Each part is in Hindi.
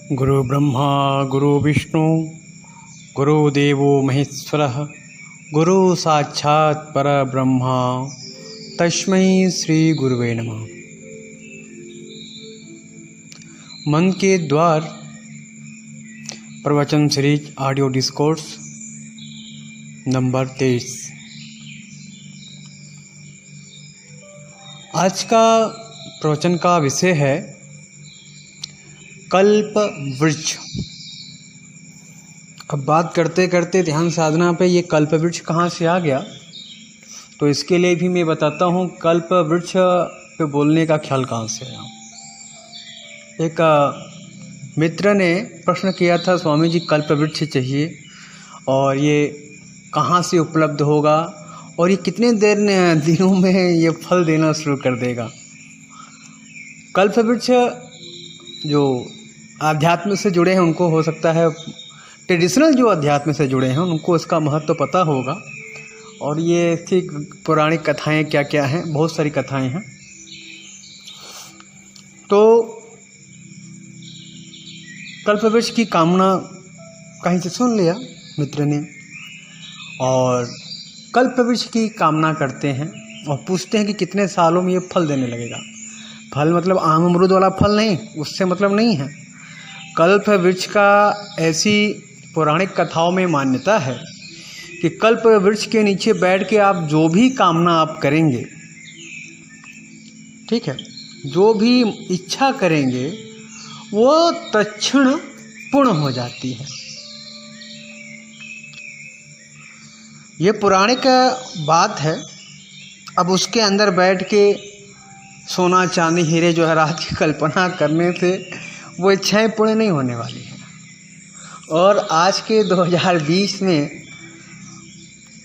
गुरु ब्रह्मा गुरु विष्णु गुरुदेवो महेश्वरः गुरु साक्षात् परब्रह्म तस्मै श्री गुरुवे नमः। मन के द्वार प्रवचन सीरीज ऑडियो डिस्कोर्स नंबर 23। आज का प्रवचन का विषय है कल्प वृक्ष। अब बात करते करते ध्यान साधना पे ये कल्प वृक्ष कहाँ से आ गया, तो इसके लिए भी मैं बताता हूँ कल्प वृक्ष पे बोलने का ख्याल कहाँ से आया। एक मित्र ने प्रश्न किया था, स्वामी जी कल्प वृक्ष चाहिए और ये कहाँ से उपलब्ध होगा और ये कितने दिनों में ये फल देना शुरू कर देगा। कल्प वृक्ष जो आध्यात्म से जुड़े हैं उनको हो सकता है, ट्रेडिशनल जो अध्यात्म से जुड़े हैं उनको इसका महत्व पता होगा। और ये इसकी पौराणिक कथाएं क्या क्या हैं, बहुत सारी कथाएं हैं। तो कल्पवृक्ष की कामना कहीं से सुन लिया मित्र ने और कल्पवृक्ष की कामना करते हैं और पूछते हैं कि कितने सालों में ये फल देने लगेगा। फल मतलब आम अमरूद वाला फल नहीं, उससे मतलब नहीं है। कल्प वृक्ष का ऐसी पौराणिक कथाओं में मान्यता है कि कल्प वृक्ष के नीचे बैठ के आप जो भी कामना आप करेंगे, ठीक है, जो भी इच्छा करेंगे वो तत्क्षण पूर्ण हो जाती है। ये पौराणिक बात है। अब उसके अंदर बैठ के सोना चांदी हीरे जवाहरात की कल्पना करने से वो इच्छाएं पूर्ण नहीं होने वाली हैं। और आज के 2020 में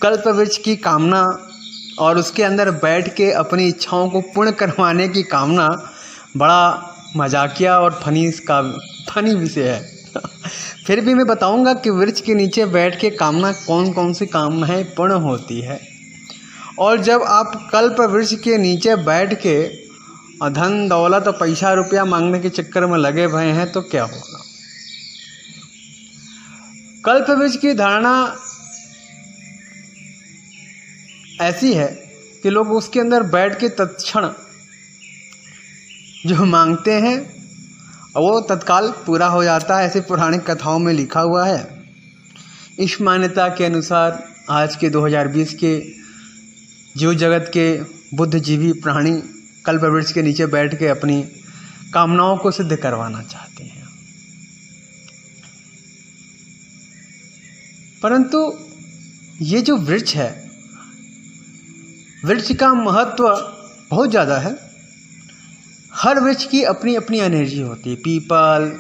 कल्प वृक्ष की कामना और उसके अंदर बैठ के अपनी इच्छाओं को पूर्ण करवाने की कामना बड़ा मजाकिया और फनी विषय है। फिर भी मैं बताऊंगा कि वृक्ष के नीचे बैठ के कामना कौन कौन सी कामनाएं पूर्ण होती है। और जब आप कल्प वृक्ष के नीचे बैठ के धन दौलत और पैसा रुपया मांगने के चक्कर में लगे भए हैं तो क्या होगा। कल्प वृक्ष की धारणा ऐसी है कि लोग उसके अंदर बैठ के तत्क्षण जो मांगते हैं वो तत्काल पूरा हो जाता है, ऐसे पौराणिक कथाओं में लिखा हुआ है। इस मान्यता के अनुसार आज के 2020 के जीव जगत के बुद्धिजीवी प्राणी कल्प वृक्ष के नीचे बैठ के अपनी कामनाओं को सिद्ध करवाना चाहते हैं। परंतु ये जो वृक्ष है, वृक्ष का महत्व बहुत ज़्यादा है। हर वृक्ष की अपनी अपनी एनर्जी होती है। पीपल,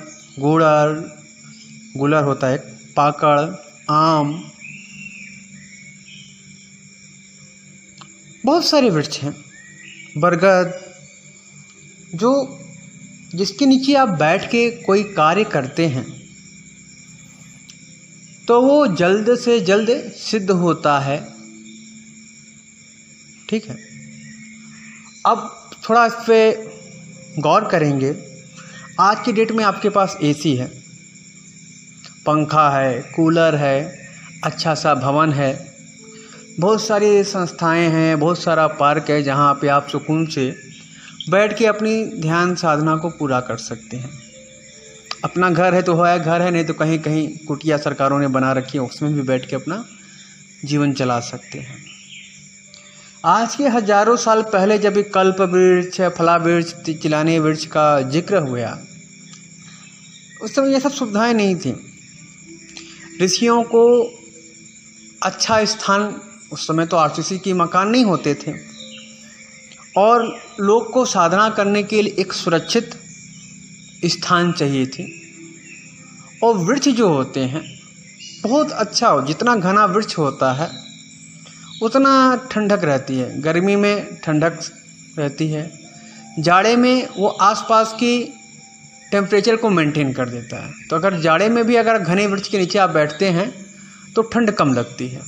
गुलर होता है, पाकड़, आम, बहुत सारे वृक्ष हैं, बरगद, जो जिसके नीचे आप बैठ के कोई कार्य करते हैं तो वो जल्द से जल्द सिद्ध होता है। ठीक है, अब थोड़ा इस पे गौर करेंगे। आज की डेट में आपके पास एसी है, पंखा है, कूलर है, अच्छा सा भवन है, बहुत सारी संस्थाएं हैं, बहुत सारा पार्क है जहाँ पे आप सुकून से बैठ के अपनी ध्यान साधना को पूरा कर सकते हैं। अपना घर है तो घर है, नहीं तो कहीं कहीं कुटिया सरकारों ने बना रखी है, उसमें भी बैठ के अपना जीवन चला सकते हैं। आज के हजारों साल पहले जब ये कल्प वृक्ष, फला वृक्ष, चिलाने वृक्ष का जिक्र हुआ, उस समय ये सब सुविधाएं नहीं थी। ऋषियों को अच्छा स्थान, उस समय तो आरसीसी के मकान नहीं होते थे, और लोग को साधना करने के लिए एक सुरक्षित स्थान चाहिए थी। और वृक्ष जो होते हैं बहुत अच्छा हो, जितना घना वृक्ष होता है उतना ठंडक रहती है। गर्मी में ठंडक रहती है, जाड़े में वो आसपास की टेम्परेचर को मेंटेन कर देता है। तो अगर जाड़े में भी अगर घने वृक्ष के नीचे आप बैठते हैं तो ठंड कम लगती है।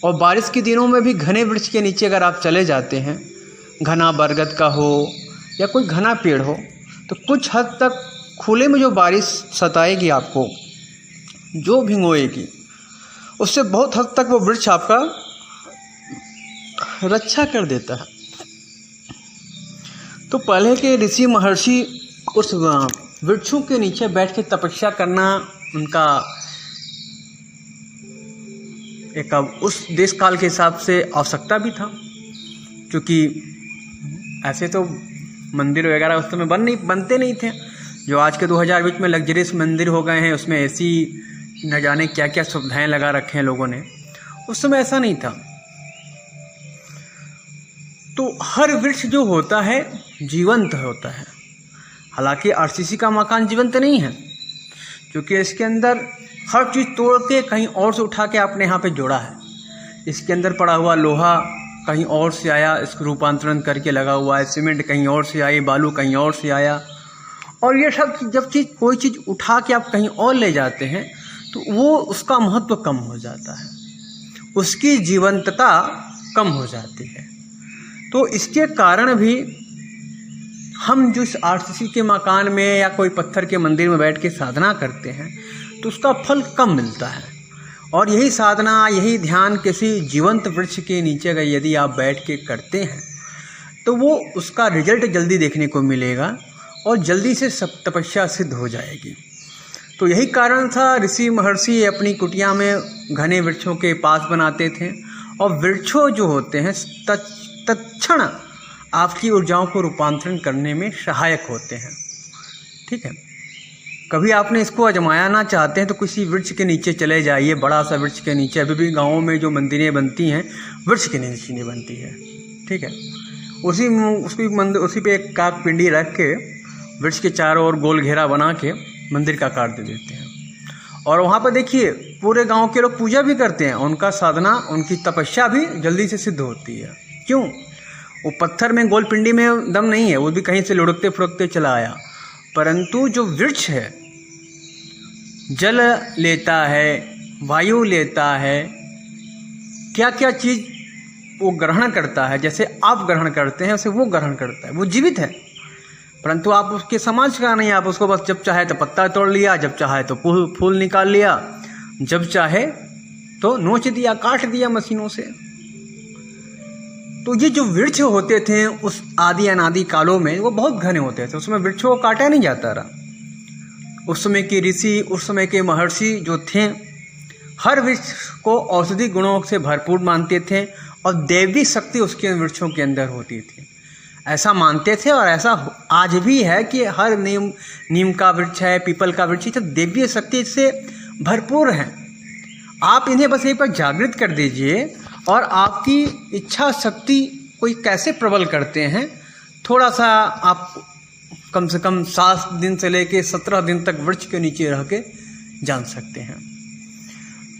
और बारिश के दिनों में भी घने वृक्ष के नीचे अगर आप चले जाते हैं, घना बरगद का हो या कोई घना पेड़ हो, तो कुछ हद तक खुले में जो बारिश सताएगी आपको, जो भिगोएगी, उससे बहुत हद तक वो वृक्ष आपका रक्षा कर देता है। तो पहले के ऋषि महर्षि उस वृक्षों के नीचे बैठ के तपस्या करना उनका एक उस देश काल के हिसाब से आवश्यकता भी था, क्योंकि ऐसे तो मंदिर वगैरह उस समय बनते नहीं थे। जो आज के 2020 में लग्जरियस मंदिर हो गए हैं, उसमें एसी न जाने क्या क्या सुविधाएं लगा रखे हैं लोगों ने, उस समय ऐसा नहीं था। तो हर वृक्ष जो होता है जीवंत होता है। हालांकि आरसीसी का मकान जीवंत नहीं है, क्योंकि इसके अंदर हर चीज़ तोड़ के कहीं और से उठा के आपने यहाँ पे जोड़ा है। इसके अंदर पड़ा हुआ लोहा कहीं और से आया, इसको रूपांतरण करके लगा हुआ है। सीमेंट कहीं और से आई, बालू कहीं और से आया। और ये सब जब कोई चीज़ उठा के आप कहीं और ले जाते हैं तो वो उसका महत्व कम हो जाता है, उसकी जीवंतता कम हो जाती है। तो इसके कारण भी हम जो इस आरसीसी के मकान में या कोई पत्थर के मंदिर में बैठ के साधना करते हैं तो उसका फल कम मिलता है। और यही साधना, यही ध्यान किसी जीवंत वृक्ष के नीचे अगर यदि आप बैठ के करते हैं तो वो उसका रिजल्ट जल्दी देखने को मिलेगा और जल्दी से सब तपस्या सिद्ध हो जाएगी। तो यही कारण था ऋषि महर्षि अपनी कुटिया में घने वृक्षों के पास बनाते थे, और वृक्षों जो होते हैं तत्क्षण आपकी ऊर्जाओं को रूपांतरण करने में सहायक होते हैं। ठीक है, कभी आपने इसको आजमाया ना चाहते हैं तो किसी वृक्ष के नीचे चले जाइए, बड़ा सा वृक्ष के नीचे। अभी भी गाँवों में जो मंदिरें बनती हैं वृक्ष के नीचे नहीं बनती है। ठीक है, उसी पे एक काक पिंडी रख के वृक्ष के चारों ओर गोल घेरा बना के मंदिर का आकार दे देते हैं, और वहाँ पर देखिए पूरे गांव के लोग पूजा भी करते हैं। उनका साधना, उनकी तपस्या भी जल्दी से सिद्ध होती है। क्यों? वो पत्थर में गोल पिंडी में दम नहीं है, वो भी कहीं से लुढ़कते फुड़कते चला आया। परंतु जो वृक्ष है जल लेता है, वायु लेता है, क्या क्या चीज़ वो ग्रहण करता है। जैसे आप ग्रहण करते हैं वैसे वो ग्रहण करता है। वो जीवित है, परंतु आप उसके समाज का नहीं। आप उसको बस जब चाहे तो पत्ता तोड़ लिया, जब चाहे तो फूल निकाल लिया, जब चाहे तो नोच दिया, काट दिया मशीनों से। तो ये जो वृक्ष होते थे उस आदि अनादि कालों में वो बहुत घने होते थे। उसमें वृक्षों को काटा नहीं जाता रहा। उस समय के ऋषि, उस समय के महर्षि जो थे, हर वृक्ष को औषधि गुणों से भरपूर मानते थे और दैवी शक्ति उसके वृक्षों के अंदर होती थी, ऐसा मानते थे। और ऐसा आज भी है कि हर नीम का वृक्ष है, पीपल का वृक्ष है, तो दैवीय शक्ति से भरपूर है। आप इन्हें बस एक बार जागृत कर दीजिए और आपकी इच्छा शक्ति कोई कैसे प्रबल करते हैं, थोड़ा सा आप कम से कम 7 दिन से लेके 17 दिन तक वृक्ष के नीचे रह के जान सकते हैं।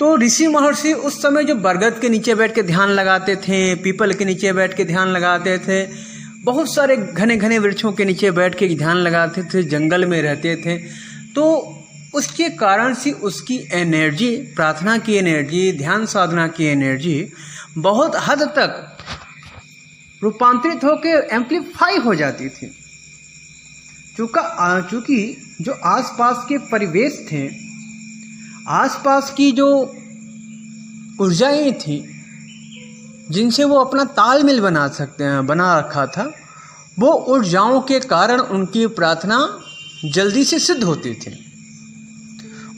तो ऋषि महर्षि उस समय जो बरगद के नीचे बैठ के ध्यान लगाते थे, पीपल के नीचे बैठ के ध्यान लगाते थे, बहुत सारे घने घने वृक्षों के नीचे बैठ के ध्यान लगाते थे, जंगल में रहते थे, तो उसके कारण से उसकी एनर्जी, प्रार्थना की एनर्जी, ध्यान साधना की एनर्जी बहुत हद तक रूपांतरित होकर एम्प्लीफाई हो जाती थी। चूँकि जो आसपास के परिवेश थे, आसपास की जो ऊर्जाएं थी जिनसे वो अपना तालमेल बना रखा था, वो ऊर्जाओं के कारण उनकी प्रार्थना जल्दी से सिद्ध होती थी।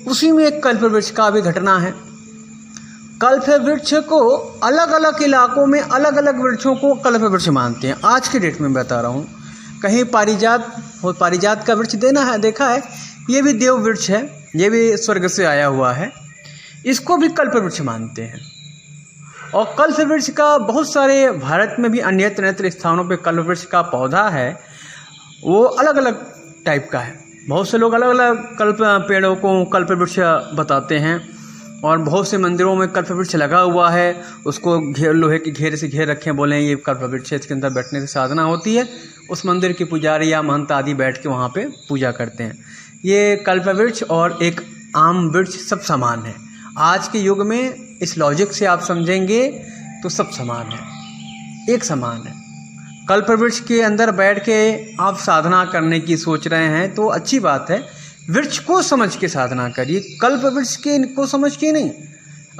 उसी में एक कल्पवृक्ष का भी घटना है। कल्पवृक्ष को अलग अलग इलाकों में अलग अलग वृक्षों को कल्पवृक्ष मानते हैं। आज के डेट में बता रहा हूँ, कहीं पारिजात का वृक्ष देखा है, ये भी देव वृक्ष है, ये भी स्वर्ग से आया हुआ है, इसको भी कल्पवृक्ष मानते हैं। और कल्पवृक्ष का बहुत सारे भारत में भी अन्यत्र स्थानों पे कल्पवृक्ष का पौधा है, वो अलग अलग टाइप का है। बहुत से लोग अलग अलग पेड़ों को कल्पवृक्ष बताते हैं, और बहुत से मंदिरों में कल्पवृक्ष लगा हुआ है, उसको लोहे के घेरे से घेर रखे, बोले ये कल्पवृक्ष है, इसके अंदर बैठने से साधना होती है। उस मंदिर के पुजारी या महंत आदि बैठ के वहाँ पे पूजा करते हैं। ये कल्पवृक्ष और एक आम वृक्ष सब समान है। आज के युग में इस लॉजिक से आप समझेंगे तो सब समान है, एक समान है। कल्पवृक्ष के अंदर बैठ के आप साधना करने की सोच रहे हैं तो अच्छी बात है, वृक्ष को समझ के साधना करिए, कल्पवृक्ष के को समझ के नहीं।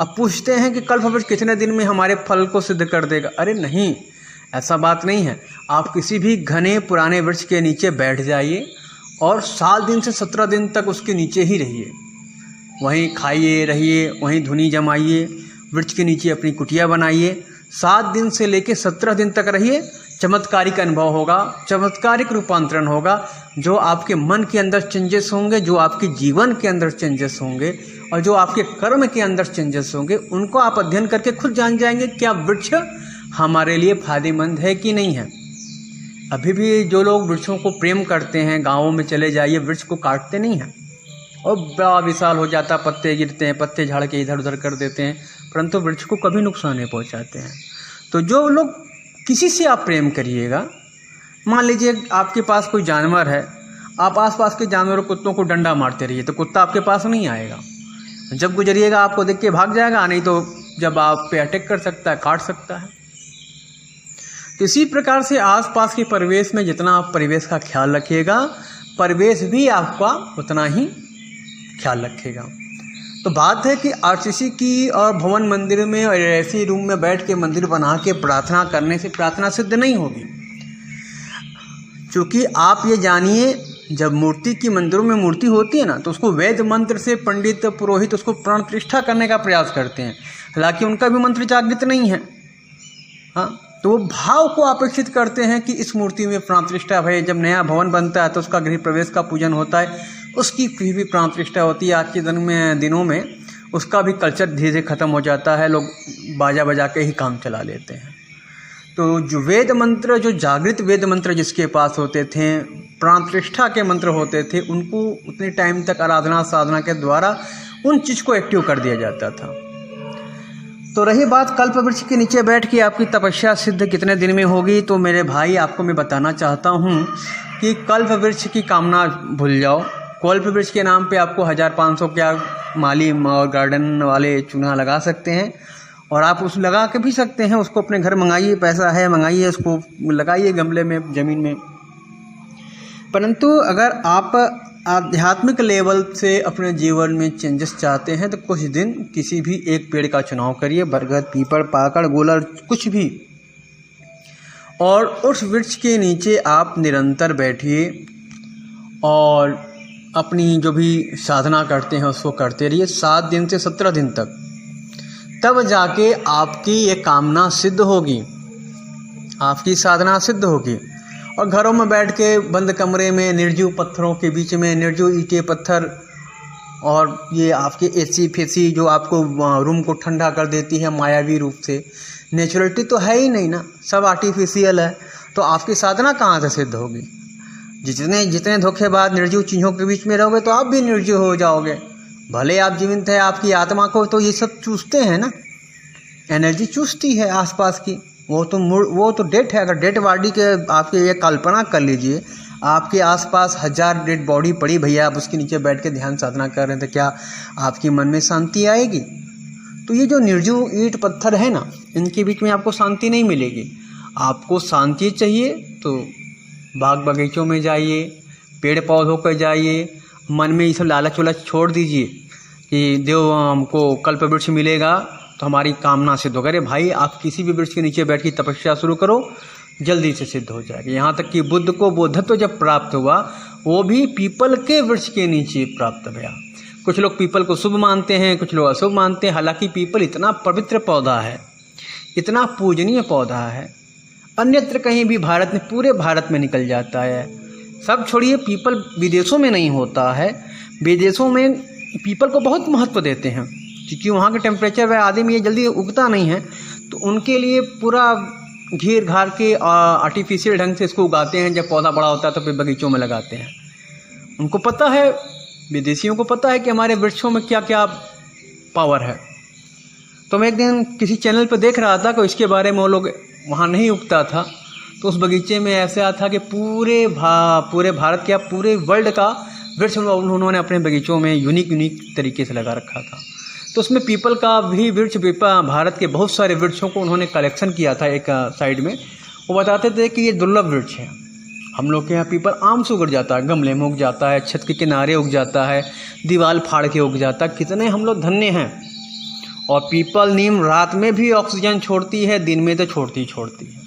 अब पूछते हैं कि कल्पवृक्ष कितने दिन में हमारे फल को सिद्ध कर देगा। अरे नहीं, ऐसा बात नहीं है। आप किसी भी घने पुराने वृक्ष के नीचे बैठ जाइए और 7 दिन से 17 दिन तक उसके नीचे ही रहिए, वहीं खाइए रहिए, वहीं धुनी जमाइए, वृक्ष के नीचे अपनी कुटिया बनाइए। 7 दिन से लेकर 17 दिन तक रहिए, चमत्कारिक अनुभव होगा, चमत्कारिक रूपांतरण होगा। जो आपके मन के अंदर चेंजेस होंगे, जो आपके जीवन के अंदर चेंजेस होंगे और जो आपके कर्म के अंदर चेंजेस होंगे, उनको आप अध्ययन करके खुद जान जाएंगे क्या वृक्ष हमारे लिए फायदेमंद है कि नहीं है। अभी भी जो लोग वृक्षों को प्रेम करते हैं, गाँवों में चले जाइए, वृक्ष को काटते नहीं हैं और बड़ा विशाल हो जाता, पत्ते गिरते हैं, पत्ते झाड़ के इधर उधर कर देते हैं, परंतु वृक्ष को कभी नुकसान नहीं पहुंचाते हैं। तो जो लोग, किसी से आप प्रेम करिएगा, मान लीजिए आपके पास कोई जानवर है, आप आसपास के जानवरों कुत्तों को डंडा मारते रहिए तो कुत्ता आपके पास नहीं आएगा। जब गुजरिएगा आपको देख के भाग जाएगा, नहीं तो जब आप पे अटैक कर सकता है, काट सकता है। तो इसी प्रकार से आसपास के परिवेश में जितना आप परिवेश का ख्याल रखिएगा, परिवेश भी आपका उतना ही ख्याल रखेगा। तो बात है कि आरसीसी की और भवन मंदिर में और ऐसे रूम में बैठ के मंदिर बना के प्रार्थना करने से प्रार्थना सिद्ध नहीं होगी। क्योंकि आप ये जानिए, जब मूर्ति की मंदिरों में मूर्ति होती है ना, तो उसको वेद मंत्र से पंडित पुरोहित उसको प्राण प्रतिष्ठा करने का प्रयास करते हैं, हालांकि उनका भी मंत्र जागृत नहीं है। हाँ, तो वो भाव को अपेक्षित करते हैं कि इस मूर्ति में प्राण प्रतिष्ठा भय। जब नया भवन बनता है तो उसका गृह प्रवेश का पूजन होता है, उसकी भी प्राण प्रतिष्ठा होती है। आज के दिनों में उसका भी कल्चर धीरे धीरे खत्म हो जाता है, लोग बाजा बजा के ही काम चला लेते हैं। तो जो वेद मंत्र, जो जागृत वेद मंत्र जिसके पास होते थे, प्राण प्रतिष्ठा के मंत्र होते थे, उनको उतने टाइम तक आराधना साधना के द्वारा उन चीज़ को एक्टिव कर दिया जाता था। तो रही बात कल्प वृक्ष के नीचे बैठ के आपकी तपस्या सिद्ध कितने दिन में होगी, तो मेरे भाई आपको मैं बताना चाहता हूँ कि कल्प वृक्ष की कामना भूल जाओ। कल्प वृक्ष के नाम पे आपको 1500 क्या माली और गार्डन वाले चूना लगा सकते हैं, और आप उस लगा के भी सकते हैं, उसको अपने घर मंगाइए, पैसा है मंगाइए, उसको लगाइए गमले में, ज़मीन में। परंतु अगर आप आध्यात्मिक लेवल से अपने जीवन में चेंजेस चाहते हैं तो कुछ दिन किसी भी एक पेड़ का चुनाव करिए, बरगद, पीपल, पाकड़, गोलर, कुछ भी, और उस वृक्ष के नीचे आप निरंतर बैठिए और अपनी जो भी साधना करते हैं उसको करते रहिए 7 दिन से 17 दिन तक। तब जाके आपकी ये कामना सिद्ध होगी, आपकी साधना सिद्ध होगी। और घरों में बैठ के बंद कमरे में निर्जीव पत्थरों के बीच में, निर्जीव ईंटें पत्थर, और ये आपके एसी फेसी जो आपको रूम को ठंडा कर देती है मायावी रूप से, नेचुरलिटी तो है ही नहीं ना, सब आर्टिफिशियल है। तो आपकी साधना कहाँ से सिद्ध होगी? जितने धोखेबाज निर्जीव चीज़ों के बीच में रहोगे तो आप भी निर्जीव हो जाओगे। भले आप जीवित है, आपकी आत्मा को तो ये सब चूसते हैं ना, एनर्जी चूसती है आसपास की, वो तो डेड है। अगर डेड बॉडी के आपके ये कल्पना कर लीजिए, आपके आसपास 1000 डेड बॉडी पड़ी भैया, आप उसके नीचे बैठ के ध्यान साधना कर रहे हैं, तो क्या आपकी मन में शांति आएगी? तो ये जो निर्जीव ईंट पत्थर है ना, इनके बीच में आपको शांति नहीं मिलेगी। आपको शांति चाहिए तो बाग बगीचों में जाइए, पेड़ पौधों पर जाइए, मन में ये सब लालच वालच छोड़ दीजिए कि देव हमको कल्प वृक्ष मिलेगा तो हमारी कामना सिद्ध होगा। अरे भाई, आप किसी भी वृक्ष के नीचे बैठ के तपस्या शुरू करो, जल्दी से सिद्ध हो जाएगी। यहाँ तक कि बुद्ध को बोधत्व जब प्राप्त हुआ, वो भी पीपल के वृक्ष के नीचे प्राप्त हुआ। कुछ लोग पीपल को शुभ मानते हैं, कुछ लोग अशुभ मानते हैं। हालांकि पीपल इतना पवित्र पौधा है, इतना पूजनीय पौधा है, अन्यत्र कहीं भी भारत में, पूरे भारत में निकल जाता है। सब छोड़िए, पीपल विदेशों में नहीं होता है, विदेशों में पीपल को बहुत महत्व देते हैं, क्योंकि वहाँ के टेम्परेचर व आदि में ये जल्दी उगता नहीं है, तो उनके लिए पूरा घेर घार के आर्टिफिशियल ढंग से इसको उगाते हैं। जब पौधा बड़ा होता है तो फिर बगीचों में लगाते हैं। उनको पता है, विदेशियों को पता है कि हमारे वृक्षों में क्या क्या पावर है। तो मैं एक दिन किसी चैनल पर देख रहा था कि इसके बारे में वो लोग, वहाँ नहीं उगता था, तो उस बगीचे में ऐसा था कि पूरे भारत के, पूरे वर्ल्ड का वृक्ष उन्होंने अपने बगीचों में यूनिक तरीके से लगा रखा था। तो उसमें पीपल का भी वृक्ष, भारत के बहुत सारे वृक्षों को उन्होंने कलेक्शन किया था एक साइड में, वो बताते थे कि ये दुर्लभ वृक्ष है। हम लोग के यहाँ पीपल आम से उग जाता है, गमले में उग जाता है, छत के किनारे उग जाता है, दीवार फाड़ के उग जाता है। कितने हम लोग धन्य हैं। और पीपल नीम रात में भी ऑक्सीजन छोड़ती है, दिन में तो छोड़ती है।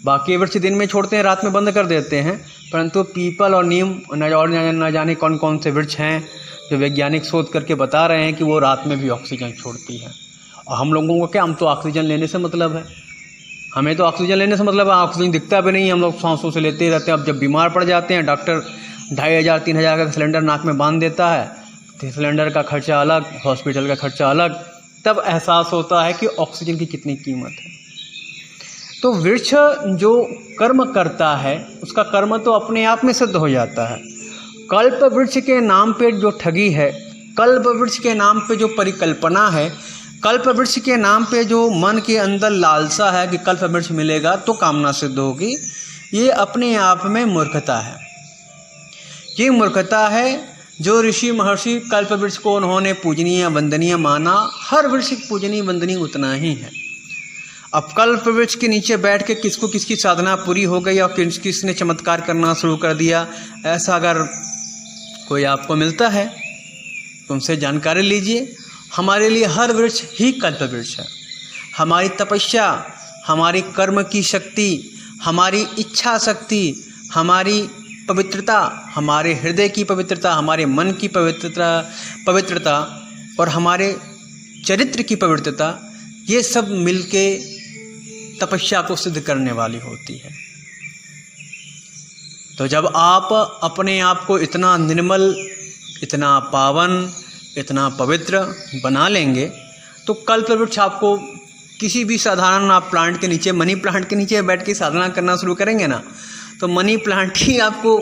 बाकी वृक्ष दिन में छोड़ते हैं, रात में बंद कर देते हैं, परंतु पीपल और नीम न जाने कौन कौन से वृक्ष हैं जो वैज्ञानिक शोध करके बता रहे हैं कि वो रात में भी ऑक्सीजन छोड़ती है। और हम लोगों को क्या, हम तो ऑक्सीजन लेने से मतलब है, हमें तो ऑक्सीजन लेने से मतलब है। ऑक्सीजन दिखता भी नहीं है, हम लोग सांसों से लेते रहते हैं। अब जब बीमार पड़ जाते हैं, डॉक्टर 2500-3000 का सिलेंडर नाक में बांध देता है, तो सिलेंडर का खर्चा अलग, हॉस्पिटल का खर्चा अलग, तब एहसास होता है कि ऑक्सीजन की कितनी कीमत है। तो वृक्ष जो कर्म करता है उसका कर्म तो अपने आप में सिद्ध हो जाता है। कल्प वृक्ष के नाम पे जो ठगी है, कल्प वृक्ष के नाम पे जो परिकल्पना है, कल्प वृक्ष के नाम पे जो मन के अंदर लालसा है कि कल्प वृक्ष मिलेगा तो कामना सिद्ध होगी, ये अपने आप में मूर्खता है। ये मूर्खता है। जो ऋषि महर्षि कल्प वृक्ष को उन्होंने पूजनीय वंदनीय माना, हर वृक्ष पूजनीय वंदनीय उतना ही है। अब कल्प वृक्ष के नीचे बैठ के किसको किसकी साधना पूरी हो गई और किसने चमत्कार करना शुरू कर दिया, ऐसा अगर कोई आपको मिलता है तो उनसे जानकारी लीजिए। हमारे लिए हर वृक्ष ही कल्प वृक्ष है। हमारी तपस्या, हमारी कर्म की शक्ति, हमारी इच्छा शक्ति, हमारी पवित्रता, हमारे हृदय की पवित्रता, हमारे मन की पवित्रता और हमारे चरित्र की पवित्रता, ये सब मिलके तपस्या को सिद्ध करने वाली होती है। तो जब आप अपने आप को इतना निर्मल, इतना पावन, इतना पवित्र बना लेंगे तो कल्प वृक्ष आपको किसी भी साधारण आप प्लांट के नीचे, मनी प्लांट के नीचे बैठ के साधना करना शुरू करेंगे ना, तो मनी प्लांट ही आपको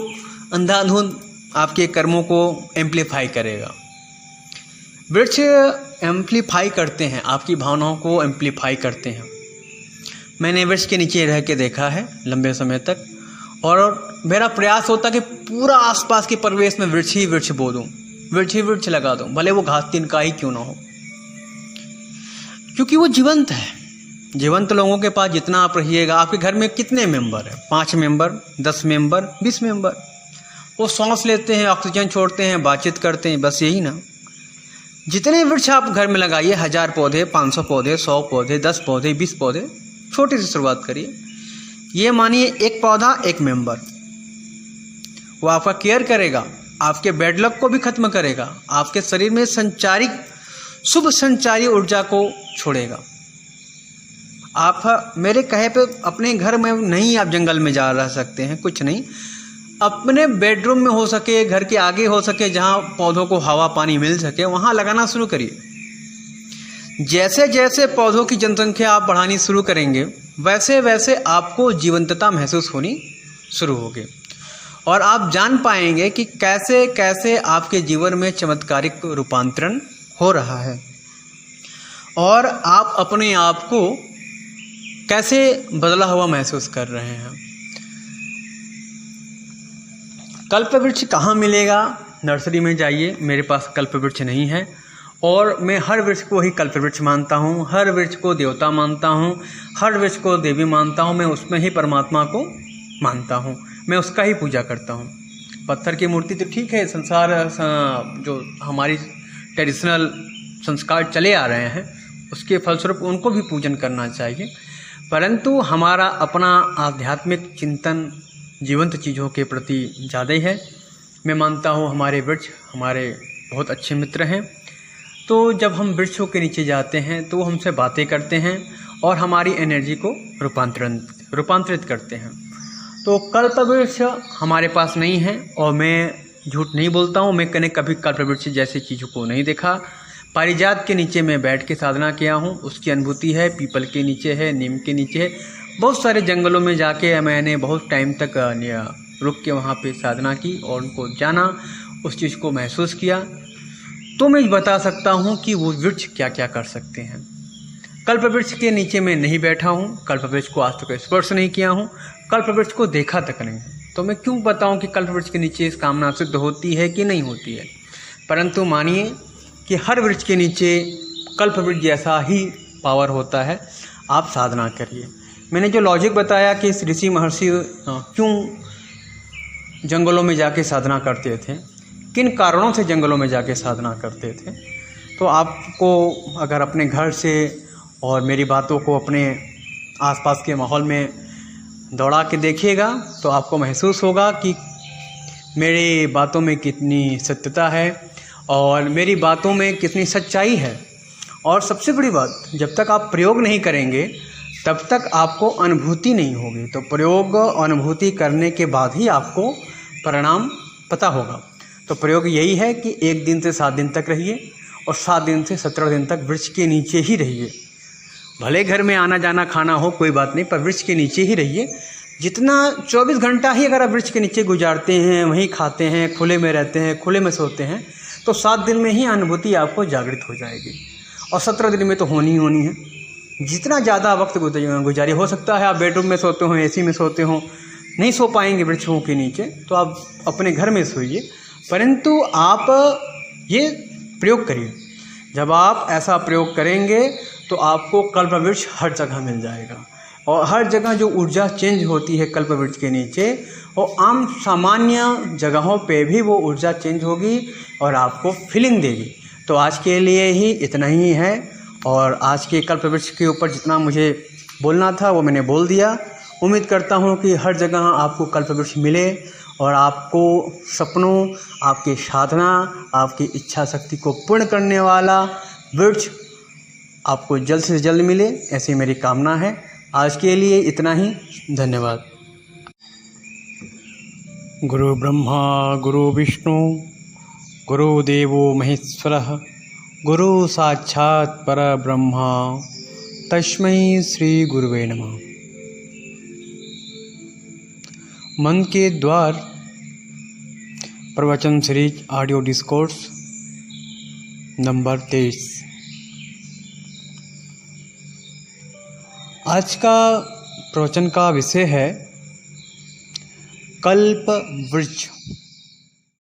अंधाधुंध आपके कर्मों को एम्प्लीफाई करेगा। वृक्ष एम्प्लीफाई करते हैं, आपकी भावनाओं को एम्प्लीफाई करते हैं। मैंने वृक्ष के नीचे रह के देखा है लंबे समय तक, और मेरा प्रयास होता कि पूरा आसपास के परिवेश में वृक्ष ही वृक्ष बो दूँ, वृक्ष ही वृक्ष लगा दूँ, भले वो घास तिनका ही क्यों ना हो, क्योंकि वो जीवंत है। जीवंत लोगों के पास जितना आप रहिएगा, आपके घर में कितने मेंबर हैं, 5 मेंबर, 10 मेंबर, 20 मेंबर, वो सांस लेते हैं, ऑक्सीजन छोड़ते हैं, बातचीत करते हैं, बस यही ना। जितने वृक्ष आप घर में लगाइए, 1000 पौधे, 500 पौधे, 100 पौधे, 10 पौधे, 20 पौधे, छोटी सी शुरुआत करिए। ये मानिए एक पौधा एक मेंबर, वो आपका केयर करेगा, आपके बैड लक को भी खत्म करेगा, आपके शरीर में शुभ संचारी ऊर्जा को छोड़ेगा। आप मेरे कहे पे अपने घर में नहीं, आप जंगल में जा रह सकते हैं, कुछ नहीं, अपने बेडरूम में हो सके, घर के आगे हो सके, जहाँ पौधों को हवा पानी मिल सके, वहाँ लगाना शुरू करिए। जैसे जैसे पौधों की जनसंख्या आप बढ़ानी शुरू करेंगे, वैसे वैसे आपको जीवंतता महसूस होनी शुरू होगी और आप जान पाएंगे कि कैसे कैसे आपके जीवन में चमत्कारिक रूपांतरण हो रहा है और आप अपने आप को कैसे बदला हुआ महसूस कर रहे हैं। कल्प वृक्ष कहाँ मिलेगा? नर्सरी में जाइए, मेरे पास कल्प वृक्ष नहीं है और मैं हर वृक्ष को ही कल्प वृक्ष मानता हूँ, हर वृक्ष को देवता मानता हूँ, हर वृक्ष को देवी मानता हूँ, मैं उसमें ही परमात्मा को मानता हूँ, मैं उसका ही पूजा करता हूँ। पत्थर की मूर्ति तो ठीक है, संसार जो हमारी ट्रेडिशनल संस्कार चले आ रहे हैं उसके फलस्वरूप उनको भी पूजन करना चाहिए, परंतु हमारा अपना आध्यात्मिक चिंतन जीवंत चीज़ों के प्रति ज़्यादा ही है। मैं मानता हूँ हमारे वृक्ष हमारे बहुत अच्छे मित्र हैं, तो जब हम वृक्षों के नीचे जाते हैं तो हमसे बातें करते हैं और हमारी एनर्जी को रूपांतरित करते हैं। तो कल्प वृक्ष हमारे पास नहीं है और मैं झूठ नहीं बोलता हूँ, मैंने कभी कल्प वृक्ष जैसी चीज़ों को नहीं देखा। पारिजात के नीचे मैं बैठ के साधना किया हूँ, उसकी अनुभूति है, पीपल के नीचे है, नीम के नीचे है, बहुत सारे जंगलों में जाके मैंने बहुत टाइम तक रुक के वहाँ पे साधना की और उनको जाना, उस चीज़ को महसूस किया। तो मैं बता सकता हूँ कि वो वृक्ष क्या क्या कर सकते हैं। कल्प वृक्ष के नीचे मैं नहीं बैठा हूँ, कल्प वृक्ष को आज तक स्पर्श नहीं किया हूँ, कल्प वृक्ष को देखा तक नहीं, तो मैं क्यों बताऊँ कि कल्प वृक्ष के नीचे इस कामना सिद्ध होती है कि नहीं होती है। परंतु मानिए कि हर वृक्ष के नीचे कल्प वृक्ष जैसा ही पावर होता है। आप साधना करिए, मैंने जो लॉजिक बताया कि इस ऋषि महर्षि क्यों जंगलों में जाके साधना करते थे, किन कारणों से जंगलों में जाके साधना करते थे, तो आपको अगर अपने घर से और मेरी बातों को अपने आसपास के माहौल में दौड़ा के देखिएगा तो आपको महसूस होगा कि मेरी बातों में कितनी सत्यता है और मेरी बातों में कितनी सच्चाई है। और सबसे बड़ी बात, जब तक आप प्रयोग नहीं करेंगे तब तक आपको अनुभूति नहीं होगी। तो प्रयोग अनुभूति करने के बाद ही आपको परिणाम पता होगा। तो प्रयोग यही है कि 1 दिन से 7 दिन तक रहिए और 7 दिन से 17 दिन तक वृक्ष के नीचे ही रहिए। भले घर में आना जाना खाना हो कोई बात नहीं, पर वृक्ष के नीचे ही रहिए। जितना 24 घंटा ही अगर आप वृक्ष के नीचे गुजारते हैं, वहीं खाते हैं, खुले में रहते हैं, खुले में सोते हैं, तो 7 दिन में ही अनुभूति आपको जागृत हो जाएगी और 17 दिन में तो होनी ही होनी है। जितना ज़्यादा वक्त गुजारिए, हो सकता है आप बेडरूम में सोते हो, AC में सोते हो, नहीं सो पाएंगे वृक्षों के नीचे, तो आप अपने घर में सोइए, परंतु आप ये प्रयोग करिए। जब आप ऐसा प्रयोग करेंगे तो आपको कल्पवृक्ष हर जगह मिल जाएगा और हर जगह जो ऊर्जा चेंज होती है कल्पवृक्ष के नीचे, वो आम सामान्य जगहों पे भी वो ऊर्जा चेंज होगी और आपको फीलिंग देगी। तो आज के लिए ही इतना ही है और आज के कल्पवृक्ष के ऊपर जितना मुझे बोलना था वो मैंने बोल दिया। उम्मीद करता हूँ कि हर जगह आपको कल्पवृक्ष मिले और आपको सपनों, आपकी साधना, आपकी इच्छा शक्ति को पूर्ण करने वाला वृक्ष आपको जल्द से जल्द मिले, ऐसी मेरी कामना है। आज के लिए इतना ही, धन्यवाद। गुरु ब्रह्मा गुरु विष्णु गुरुदेवो महेश्वरः गुरु साक्षात् परब्रह्म तस्मै श्री गुरुवे नमः। मन के द्वार प्रवचन सीरीज ऑडियो डिस्कोर्स नंबर 23। आज का प्रवचन का विषय है कल्प वृक्ष।